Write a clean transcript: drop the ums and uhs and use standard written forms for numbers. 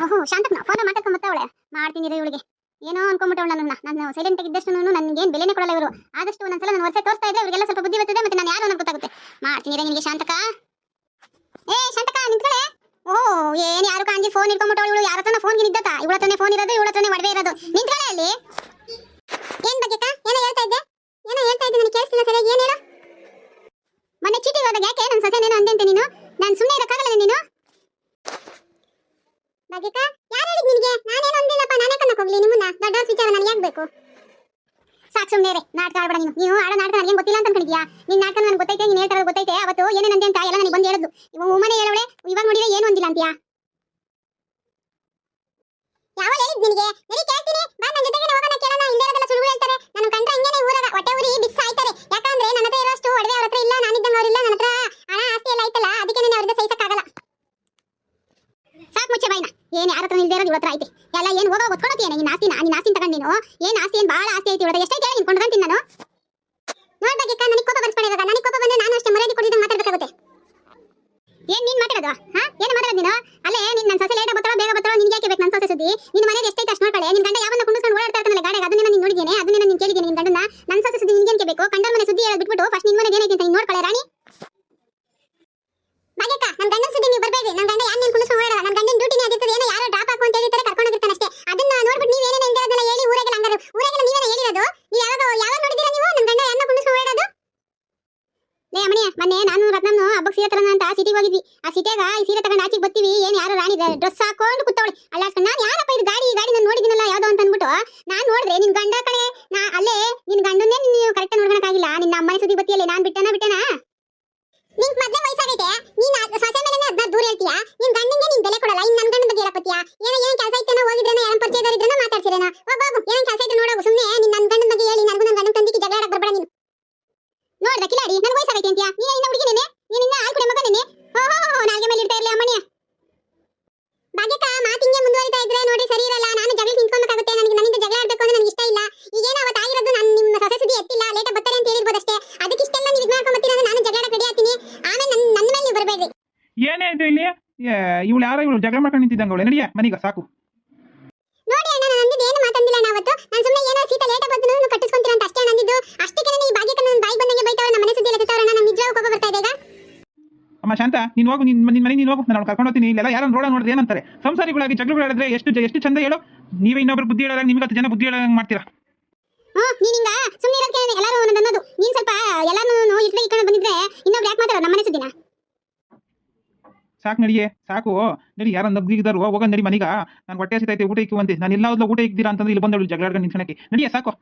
ಓಹೋ ಶಾಂತಪ್ಪ ಫೋನ್ ಮಾತಾಡ್ಕೊಂಬತ್ತವಳೆ ಮಾಡ್ತೀನಿ ರೀ ಇವಳಿಗೆ ಏನೋ ಅನ್ಕೊಂಬಿಟ್ಟವಳು ನಾನು ಸೈಲೆಂಟ್ ಆಗಿದ್ದಷ್ಟು ನನಗೇನು ಬೆಲೆನೇ ಕೊಡಲ್ಲ ಇವರು. ಆದಷ್ಟು ಒಂದೊಂದ್ಸಲ ನಾನು ವರ್ಷ ತೋರಿಸ್ತಾ ಇದ್ರೆ ಇವರಿಗೆಲ್ಲ ಸ್ವಲ್ಪ ಬುದ್ಧಿ ಬರ್ತದೆ, ಮತ್ತೆ ನಾನು ಯಾರು ಅನ್ನೋದು ಗೊತ್ತಾಗುತ್ತೆ. ಮಾಡ್ತೀನಿ ರೀ ನಿನಗೆ ಶಾಂತಕ. ಏ ಶಾಂತಕ ನಿಂತ್ಕೊಳ್ಳೆ. ಓಹೋ ಏನು ಯಾರು ಕಾಂಜಿ ಫೋನ್ ಇಟ್ಕೊಂಬಿಟ್ಟವಳು ಇವಳು. ಯಾರ ಹತ್ರನ ಫೋನ್ ಇದ್ದತ್ತ? ಇವಳ ಹತ್ರನೇ ಫೋನ್ ಇರೋದು, ಇವಳ ಹತ್ರನೇ ಒಡವೆ ಇರೋದು. ನಿಂತ್ಕೊಳ್ಳೆ ಅಲ್ಲಿ. ಏನ್ ಬಗ್ಗೆಕ್ಕ ಏನೋ ಹೇಳ್ತಾ ಇದ್ದೆ ನನಗೆ ಕೇಳಿಸ್ತಿಲ್ಲ ಸರಿಯಾಗಿ. ಏನು ಹೇಳು? ಮೊನ್ನೆ ಚೀಟಿ ಹೋದಾಗ ಯಾಕೆ ನನ್ನ ಸೊಸೆನೇನೋ ಅಂದೆ ನೀನು? ನಾನು ಸುಮ್ಮನೆ ಇರೋಕ್ಕಾಗಲ್ಲ ನೀನು. ಬಗ್ಗೆಕ್ಕ ಯಾರು ಹೇಳಿದ್ ನಿನಗೆ? ನಾನೇನು ಅಂದಿಲ್ಲಪ್ಪ. ನಾನೇ ಕನ್ನಕ್ಕೆ ಹೋಗ್ಲಿ ನಿಮ್ಮನ್ನ? ದೊಡ್ಡ ವಿಚಾರ ನನಗೆ ಯಾಕೆ ಬೇಕು? ಸಾಕು ಸುಮ್ಮನೆ ರೇ. ನಾಟಕ ಆಡ್ಬೇಡ ನೀನು ಆಡೋ ನಾಟಕ ನನಗೆ ಗೊತ್ತಿಲ್ಲ ಅಂತ ಅನ್ಕೊಂಡಿದ್ಯಾ? ನಿನ್ನ ನಾಟಕ ನನಗೆ ಗೊತ್ತೈತೆ, ನೀನು ಹೇಳ್ತಾ ಗೊತ್ತೈತೆ. ಅವತ್ತು ಏನೇನಂದೆ ಅಂತ ಎಲ್ಲ ನನಗೆ ಬಂದು ಹೇಳಿದ್ಲು. ಇವಾಗ ಉಮ್ಮನೆ ಹೇಳೋಳೆ, ಇವಾಗ ನೋಡಿದ್ರೆ ಏನು ಅಂದಿಲ್ಲ ಅಂತೀಯಾ? ಯಾವ ಹೇಳಿದ್ ನಿನಗೆ? ನಡಿ ಕೇಳ್ತೀನಿ ಬಾ, ನನ್ನ ಜೊತೆಗೆ ಹೋಗೋಣ, ಕೇಳೋಣ. ಇಲ್ಲದೆಲ್ಲ ಸುಳ್ಳು ಹೇಳ್ತಾರೆ. ನಾನು ಕಂಡ್ರೆ ಹಿಂಗೇನೆ ಊರಾಗ ಹೊಟ್ಟೆ ಊರಿ ಬಿಸ್ ಆಯ್ತಾರೆ. ಯಾಕಂದ್ರೆ ನನ್ನ ಹತ್ರ ಇರೋಷ್ಟು ಒಡವೆ ಅವ್ರ ಹತ್ರ ಇಲ್ಲ, ನಾನಿದ್ದಂಗೆ ಅವರಿಲ್ಲ. ನನ್ನ ಹತ್ರ ಹಣ ಆಸ್ತಿ ಎಲ್ಲ ಐತಲ್ಲ, ಅದಕ್ಕೆ ನಾನು ಅವ್ರಿಗೆ ಸಹಿಸಕ್ಕಾಗಲ್ಲ. ಸಾಕು ಮುಚ್ಚೆ ಬಾಯ್ನ. ಏನು ಯಾರ ಹತ್ರ ಇಲ್ದೇ ಇರೋದು ಇವತ್ರ ಐತೆ ಎಲ್ಲ. ಏನು ಹೋಗೋ ಗೊತ್ಕೊಳತ್ತೇನೆ ನಿನ್ನ ಆಸ್ತಿನ ತಗೊಂಡು ನೀನು. ಏನು ಆಸ್ತಿ ಏನು ಭಾಳ ಆಸ್ತಿ ಐತಿ ಇವತ್ತು. ಎಷ್ಟೈತೆ ಹೇಳಿ ಕೊಂಡ್ಕೊಂತೀನಿ ನಾನು. ನೋಡ್ಬೇಕಕ್ಕ ನನಗೆ ಕೋಪ ಬರ್ಸ್ಬೇಡ. ಇವಾಗ ನನಗೆ ಕೋಪ ಬಂದ್ರೆ ನಾನು ಅಷ್ಟೇ ಮರ್ಯಾದೆ ಕೊಟ್ಟಿದ್ದಂಗೆ ಮಾತಾಡಬೇಕಾಗುತ್ತೆ. ಏನು ನೀನು ಮಾತಾಡೋದು? ಏನು ಮಾತಾಡೋದು ನೀನು? ಅಲ್ಲೇ ನಿನ್ನ ನನ್ನ ಸೊಸೆ ಲೇಟ ಬತ್ತಳೋ ಬೇಗ ಬತ್ತಳೋ ನಿನ್ಗೆ ಯಾಕೆ ಬೇಕು ನನ್ನ ಸೊಸೆ ಸುದ್ದಿ? ನಿನ್ನ ಮನೆಗೆ ಎಷ್ಟೈತೆ ಅಷ್ಟು ನೋಡ್ಕೊಳ್ಳೆ. ನಿನ್ನ ಗಂಡ ಯಾವನ್ನ ಕುಂಡಿಸ್ಕೊಂಡು ಓಡಾಡ್ತಾ ಇರ್ತಾನಲ್ಲ ಗಾಡಿಗೆ, ಅದನ್ನ ನೀನು ನೋಡಿದ್ದೇನೆ, ಅದನ್ನ ನೀನು ಕೇಳಿದ್ದೇನೆ. ನಿನ್ನ ಗಂಡನ ನನ್ನ ಸೊಸೆ ಸುದ್ದಿ ನಿನ್ಗೆ ಬೇಕು? ಕಂಡ ಮನೆ ಸುದ್ದಿ ಹೇಳೋದು ಬಿಟ್ಬಿಟ್ಟು ಫಸ್ಟ್ ನಿನ್ನ ಮನೆಗೆ ಏನೈತೆ ಅಂತ ನೀನು ನೋಡ್ಕೊಳ್ಳೆ ರಾಣಿ. ಬಾಗೇಕ ನನ್ನ ಗಂಡನ ಸುದ್ದಿ ನೀವು ಬರಬೇಡಿ. ನನ್ನ ಗಂಡ ಯಾರು ನೀನು ಕುಂಡಿಸ್ಕೊಂಡು ಓಡಾಡಲ್ಲ. ನನ್ನ ಗಂಡನ ಡ್ಯೂಟಿನೇ ಆಗಿರ್ತದೆ. ಏನೋ ಯಾರೋ ಡ್ರಾಪ್ ಹಾಕು ಅಂತ ಹೇಳಿರ್ತಾರೆ, ಕರ್ಕೊಂಡು ಹೋಗಿರ್ತಾನೆ ಅಷ್ಟೇ. ಅದನ್ನ ನೋಡ್ಬಿಟ್ಟು ನೀವು ಏನೇನು ಹೇಳಿರೋದನ್ನ ಹೇಳಿ ಊರಾಗೆಲ್ಲ ಹಂಗಾರು ಊರಾಗೆಲ್ಲ ನೀವೇನೇ ಹೇಳಿರೋದು? ನೀವು ಯಾವಾಗ ನೋಡಿದ್ದೀರಾ ನೀವು ನನ್ನ ಗಂಡ ಯಾರನ್ನ ಕುಂಡಿಸ್ಕೊಂಡು ಓಡಾಡೋದು? ಲೇ ಅಮ್ಮಣಿ, ಮೊನ್ನೆ ನಾನು ರತ್ನಮ್ಮನು ಹಬ್ಬಕ್ಕೆ ಸೀರೆ ತರೋಣ ಅಂತ ಸಿಟಿಗೆ ಹೋಗಿದ್ವಿ. ಆ ಸಿಟಿಯಾಗ ಈ ಸೀರೆ ತಗೊಂಡು ಆಚೆಗೆ ಬರ್ತೀವಿ, ಏನು ಯಾರು ರಾಣಿ ಡ್ರೆಸ್ ಹಾಕೊಂಡು ಕೂತವಳೆ ಅಲ್ಲಾಡ್ಕೊಂಡು. ನಾನು ಯಾರಪ್ಪ ಇದು ಗಾಡಿ ನಾನು ನೋಡಿದ್ದೀನಲ್ಲ ಯಾವುದೋ ಅಂತ ಅಂದ್ಬಿಟ್ಟು ನಾನು ನೋಡಿದ್ರೆ ನಿನ್ನ ಗಂಡ ಕಡೆ. ಅಲ್ಲೇ ನಿನ್ನ ಗಂಡನ್ನೇ ನೀವು ಕರೆಕ್ಟಾಗಿ ನೋಡ್ಕೊಳಕ್ಕಾಗಿಲ್ಲ. ನಿನ್ನ ಅಮ್ಮನ ಸುದ್ದಿ ಬತ್ತಿಯಲ್ಲೇ ನಾನು ಬಿಟ್ಟೆನಾ? ನಿಂಗೆ ಮೊದಲೇ ವಯಸ್ಸಾಗೈತೆ. ನೀನು ಸೊಸೆ ಮೇಲೆ 16 ದೂರ ಹೇಳ್ತೀಯಾ? ನಿನ್ನ ಗಂಡಂಗೆ ನೀನು ಬೆಲೆ ಕೊಡಲ್ಲ. ಇನ್ನು ನನ್ನ ಗಂಡನ ಬಗ್ಗೆ ಹೇಳಪ್ಪತ್ತೀಯಾ? ಏನು ಕೆಲಸ ಐತೆನೋ ಹೋಗಿದ್ರೇನೋ, ಯಾರು ಪರಿಚಯದವರಿದ್ರೇನೋ ಮಾತಾಡ್ಸಿರೇನೋ? ಹೋಗು ಏನು ಕೆಲಸ ಐತೆ ನೋಡೋಗು. ಸುಮ್ಮನೆ ನಿನ್ನ ನನ್ನ ಗಂಡನ ಬಗ್ಗೆ ಹೇಳಿ ನನಗೂ ನನ್ನ ಗಂಡನ ತಂದಿಕ್ಕೆ ಜಗಳ ಆಡಕ್ಕೆ ಬರಬೇಡ ನೀನು. ನೋಡ್ದ ಕಿಲಾಡಿ ನನ್ನ ವಯಸ್ಸಾಗೈತೆ ಅಂತೀಯಾ? ನೀನು ಇನ್ನ ಹುಡುಗಿನೇನೆ, ನೀನು ಇನ್ನ ಹಾಲು ಕುಡಿ ಮಗನೇನೆ. ಓಹೋ ನಾಲ್ಗೆ ಮೇಲೆ ಇಡ್ತಾ ಇರಲಿ ಅಮ್ಮನಿಯ. ಭಾಗ್ಯಕ್ಕ ಮಾತಿಂಗೆ ಮುಂದುವರಿತಾ ಇದ್ರೆ ನೋಡಿ ಸರಿ ಇರಲ್ಲ. ನಾನು ಜಗಳ ನಿಂತ್ಕೊಬೇಕಾಗುತ್ತೆ. ನನಗೆ ನನ್ನಿಂದ ಜಗಳ ಆಡಬೇಕು ಅಂದ್ರೆ ನನಗೆ ಇಷ್ಟ ಇಲ್ಲ. ಈಗೇನೋ ಅವತ್ತು ಆಗಿರೋದು. ನಾನು ನಿಮ್ಮ ಸೊಸೆ ಸುದ್ದಿ ಎತ್ತಿಲ್ಲ, ಲೇಟ ಬರ್ತಾರೆ ಅಂತ ಹೇಳಿರ್ಬೋದಷ್ಟೇ. ಅದಕ್ಕೆ ಇಷ್ಟೆಲ್ಲ ನೀವು ಇದು ಮಾಡ್ಕೊಂಬತ್ತೀರ ಅಂದ್ರೆ ನಾನು ಜಗಳ ರೆಡಿ ಆಗ್ತೀನಿ. ಆಮೇಲೆ ನನ್ನ ಮೇಲೆ ನೀವು ಬರಬೇಡ್ರಿ. ಏನೇ ಇದು ಇಲ್ಲಿ? ಇವಳು ಯಾರೋ ಇವಳು ಜಗಳ ಮಾಡ್ಕೊಂಡು ನಿಂತಿದ್ದಂಗೆ ಅವಳೆ. ನಡಿಯ ಮನೆಗ ಸಾಕು. ನೋಡಿ ಅಣ್ಣ, ನಾನು ಅಂದಿದ್ದು ಏನು ಮಾತಂದಿಲ್ಲ. ನಾವತ್ತು ನಾನು ಸುಮ್ಮನೆ ಏನೋ ಸೀತಾ ಲೇಟ ಬಂದು ನೀವು ಕಟ್ಟಿಸ್ಕೊಂತೀರ ಅಂತ ಅಷ್ಟೇ ಅಂದಿದ್ದು. ಅಷ್ಟಕ್ಕೆ ಈ ಭಾಗ್ಯಕ್ಕ ನನ್ನ ಬಾಯಿ ಬಂದಂಗೆ ಬೈತಾವಳ. ನಮ್ಮ ಮನೆ ಸುದ್ದಿ ಎಲ್ಲ ತಿಂತಾವಳ. ನಾನು ನಿಜವಾಗೂ ಕೋಪ ಬರ್ತಾ ಇದೆ ಈಗ. ಅಮ್ಮ ಶಾಂತ, ನೀನು ಹೋಗು, ನಿನ್ನ ಮನೆ ನೀನು ಹೋಗು. ನಾನು ಕರ್ಕೊಂಡು ಹೋಗ್ತೀನಿ. ಇಲ್ಲೆಲ್ಲ ಯಾರು ನೋಡಿದ್ರೆ ಏನಂತಾರೆ? ಸಂಸಾರಿಗಳಾಗಿ ಜಗಳಗಳಾಡಿದ್ರೆ ಎಷ್ಟು ಚಂದ ಹೇಳು. ನೀವೇ ಇನ್ನೊಬ್ರು ಬುದ್ಧಿ ಹೇಳೋದಾಗ ನಿಮ್ಗೆ 10 ಜನ ಬುದ್ಧಿ ಹೇಳೋದಂಗೆ ಮಾಡ್ತೀರಾ? ನೀನು ಹಿಂಗ ಸುಮ್ಮನೆ ಇರೋದಕ್ಕೆ ಎಲ್ಲರೂ ಒಂದೊಂದು ಅನ್ನೋದು. ನೀನು ಸ್ವಲ್ಪ ಎಲ್ಲಾನು ಇಟ್ರೆ ಇಟ್ಕೊಂಡು ಬಂದಿದ್ರೆ ಇನ್ನೊಬ್ರು ಯಾಕೆ ಮಾತಾಡೋದು ನಮ್ಮ ಮನೆ ಸುದ್ದಿನ? ಸಾಕು ನಡಿಯೇ, ಸಾಕು ನಡಿ. ಯಾರು ನಗ್ದಿದ್ದಾರು ಹೋಗ ನಡಿ ಮನೆಗ. ನಾನು ಹೊಟ್ಟೆ ಹಸಿತೈತೆ, ಊಟ ಇಕ್ಕುವಂತೆ. ನಾನು ಎಲ್ಲ ಊಟ ಇಕ್ತೀರಾ ಅಂತಂದ್ರೆ ಇಲ್ಲಿ ಬಂದವಳು ಜಗಳ ಆಡ್ಕೊಂಡು ನಿಂತ್ಕೊಳಕ್ಕೆ. ನಡಿಯೇ ಸಾಕು.